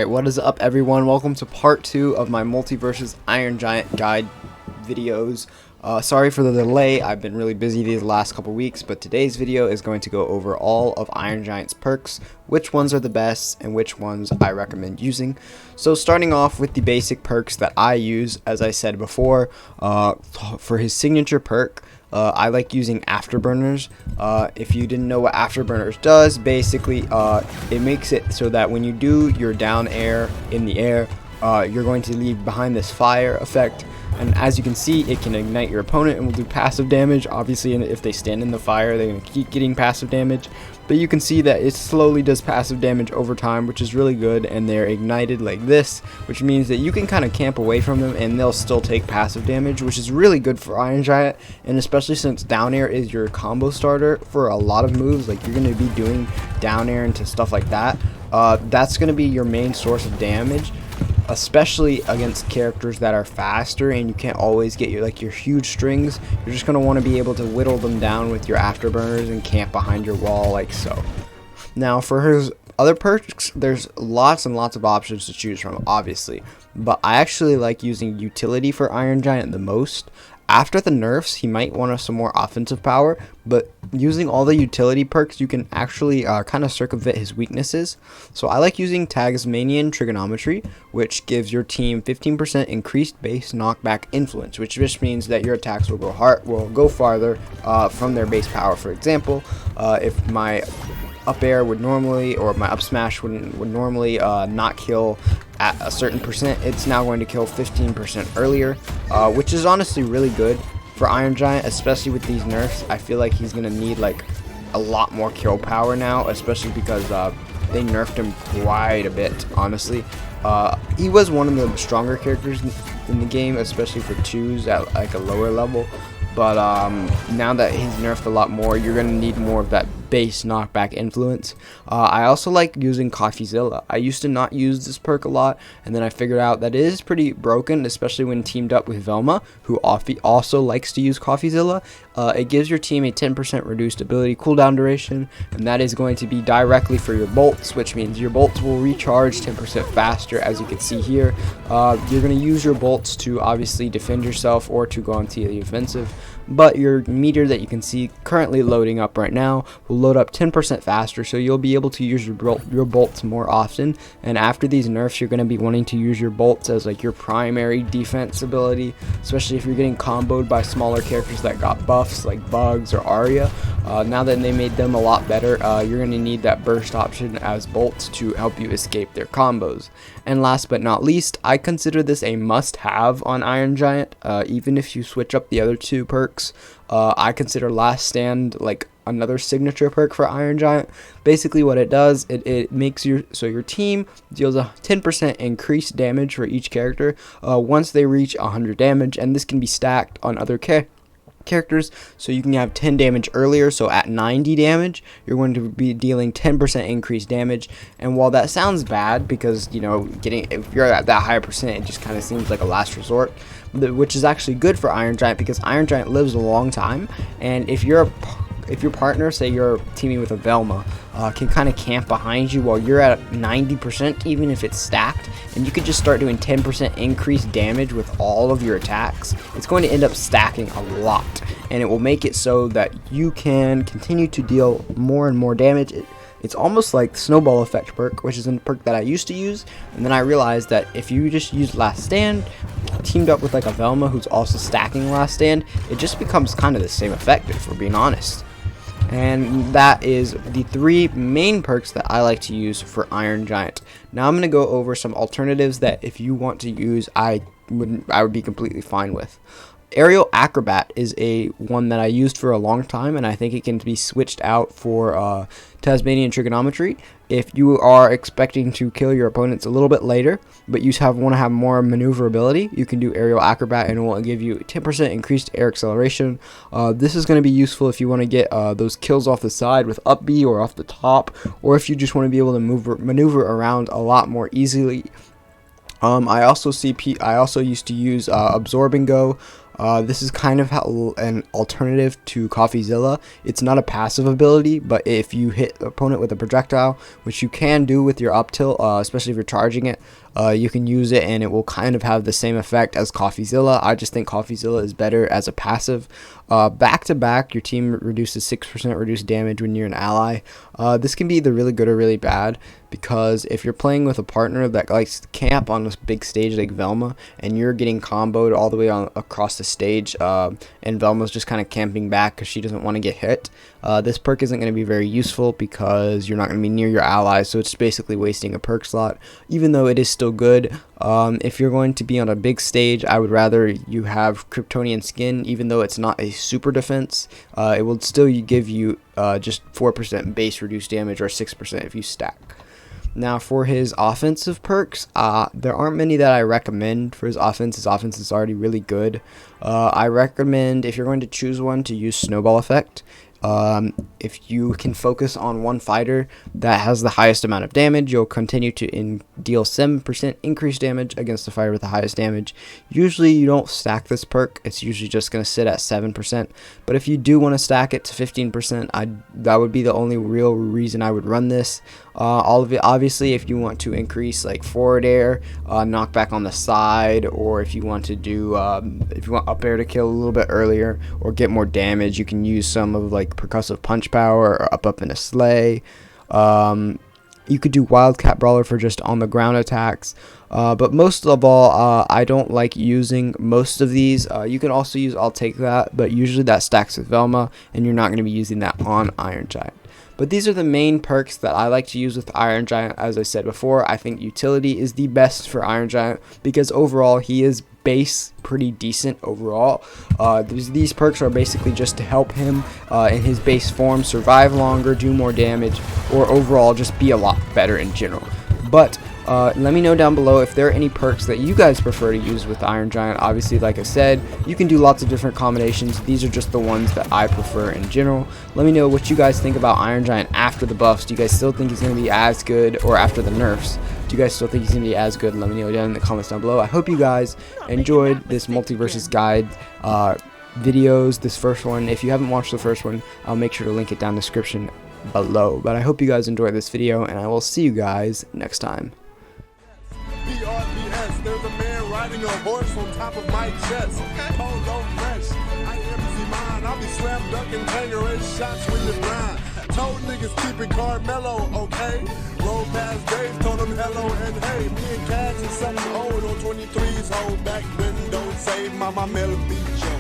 Alright, what is up everyone? Welcome to part 2 of my Multiversus Iron Giant guide videos. Sorry for the delay, I've been really busy these last couple weeks, but today's video is going to go over all of Iron Giant's perks, which ones are the best, and which ones I recommend using. So starting off with the basic perks that I use, as I said before, for his signature perk, I like using Afterburners. If you didn't know what Afterburners does, basically it makes it so that when you do your down air in the air, you're going to leave behind this fire effect, and as you can see, it can ignite your opponent and will do passive damage. Obviously, if they stand in the fire, they're going to keep getting passive damage, but you can see that it slowly does passive damage over time, which is really good, and they're ignited like this, which means that you can kind of camp away from them and they'll still take passive damage, which is really good for Iron Giant, and especially since down air is your combo starter for a lot of moves, like you're going to be doing down air into stuff like that. That's going to be your main source of damage, especially against characters that are faster and you can't always get your huge strings. You're just going to want to be able to whittle them down with your afterburners and camp behind your wall like so. Now for his other perks, there's lots and lots of options to choose from, obviously, but I actually like using utility for Iron Giant the most. After the nerfs, he might want some more offensive power, but using all the utility perks, you can actually kind of circumvent his weaknesses. So I like using Tasmanian Trigonometry, which gives your team 15% increased base knockback influence, which just means that your attacks will go farther from their base power. For example, if my up air would normally, or my up smash would normally not kill at a certain percent, it's now going to kill 15% earlier, which is honestly really good for Iron Giant, especially with these nerfs. I feel like he's gonna need like a lot more kill power now, especially because they nerfed him quite a bit, honestly. He was one of the stronger characters in the game, especially for 2s at like a lower level, but now that he's nerfed a lot more, you're gonna need more of that base knockback influence. I also like using CoffeeZilla. I used to not use this perk a lot, and then I figured out that it is pretty broken, especially when teamed up with Velma, who also likes to use CoffeeZilla. It gives your team a 10% reduced ability cooldown duration, and that is going to be directly for your bolts, which means your bolts will recharge 10% faster, as you can see here. You're going to use your bolts to obviously defend yourself or to go onto the offensive, but your meter that you can see currently loading up right now will load up 10% faster, so you'll be able to use your bolts more often. And after these nerfs, you're going to be wanting to use your bolts as like your primary defense ability, especially if you're getting comboed by smaller characters that got buffs like Bugs or Arya. Now that they made them a lot better, you're going to need that burst option as bolts to help you escape their combos. And last but not least, I consider this a must-have on Iron Giant, even if you switch up the other 2 perks. I consider Last Stand like another signature perk for Iron Giant. Basically what it does, it makes your team deals a 10% increased damage for each character once they reach 100 damage, and this can be stacked on other characters, so you can have 10 damage earlier. So at 90 damage, you're going to be dealing 10% increased damage. And while that sounds bad, because you know, if you're at that higher percent, it just kind of seems like a last resort, which is actually good for Iron Giant, because Iron Giant lives a long time, and if your partner, say you're teaming with a Velma, can kind of camp behind you while you're at 90%, even if it's stacked, and you could just start doing 10% increased damage with all of your attacks, it's going to end up stacking a lot, and it will make it so that you can continue to deal more and more damage. It's almost like the Snowball Effect perk, which is a perk that I used to use, and then I realized that if you just use Last Stand teamed up with like a Velma who's also stacking Last Stand, it just becomes kind of the same effect, if we're being honest. And that is the 3 main perks that I like to use for Iron Giant. Now I'm going to go over some alternatives that if you want to use, I would be completely fine with. Aerial Acrobat is one that I used for a long time, and I think it can be switched out for Tasmanian Trigonometry. If you are expecting to kill your opponents a little bit later, but you want to have more maneuverability, you can do Aerial Acrobat, and it will give you 10% increased air acceleration. This is going to be useful if you want to get those kills off the side with up B or off the top, or if you just want to be able to maneuver around a lot more easily. I also used to use Absorb and Go. This is kind of how an alternative to CoffeeZilla. It's not a passive ability, but if you hit the opponent with a projectile, which you can do with your up tilt, especially if you're charging it, you can use it and it will kind of have the same effect as CoffeeZilla. I just think CoffeeZilla is better as a passive. Back to back, your team reduces 6% reduced damage when you're an ally. This can be either really good or really bad, because if you're playing with a partner that likes to camp on this big stage like Velma, and you're getting comboed all the way across the stage, and Velma's just kind of camping back because she doesn't want to get hit, this perk isn't going to be very useful because you're not going to be near your allies, so it's basically wasting a perk slot, even though it is still good. If you're going to be on a big stage, I would rather you have Kryptonian Skin, even though it's not a super defense. It will still give you just 4% base reduced damage, or 6% if you stack. Now for his offensive perks, there aren't many that I recommend for his offense. His offense is already really good. I recommend, if you're going to choose one, to use Snowball Effect. If you can focus on one fighter that has the highest amount of damage, you'll continue to deal 7% increased damage against the fighter with the highest damage. Usually you don't stack this perk, it's usually just going to sit at 7%, but if you do want to stack it to 15%, that would be the only real reason I would run this. All of it, obviously, if you want to increase like forward air, knockback on the side, or if you want to do if you want up air to kill a little bit earlier or get more damage, you can use some of like percussive punch power or up in a sleigh. You could do Wildcat Brawler for just on the ground attacks, but most of all, I don't like using most of these. You can also use I'll Take That, but usually that stacks with Velma, and you're not going to be using that on Iron Giant. But these are the main perks that I like to use with Iron Giant. As I said before, I think utility is the best for Iron Giant because overall he is base pretty decent overall. These perks are basically just to help him in his base form survive longer, do more damage, or overall just be a lot better in general. But let me know down below if there are any perks that you guys prefer to use with Iron Giant. Obviously, like I said, you can do lots of different combinations. These are just the ones that I prefer in general. Let me know what you guys think about Iron Giant after the buffs. Do you guys still think he's going to be as good, or after the nerfs? Do you guys still think he's going to be as good? Let me know down in the comments down below. I hope you guys enjoyed this Multiversus guide videos, this first one. If you haven't watched the first one, I'll make sure to link it down in the description below. But I hope you guys enjoyed this video, and I will see you guys next time. BRBS, there's a man riding a horse on top of my chest. Polo fresh, I empty mine. I'll be slam dunking, hangering shots when you grind. Told niggas keep it Carmelo, okay? Roll past Dave, told him hello and hey. Me and Cash is something old on 23's hold back window. Say, Mama Mel beat you.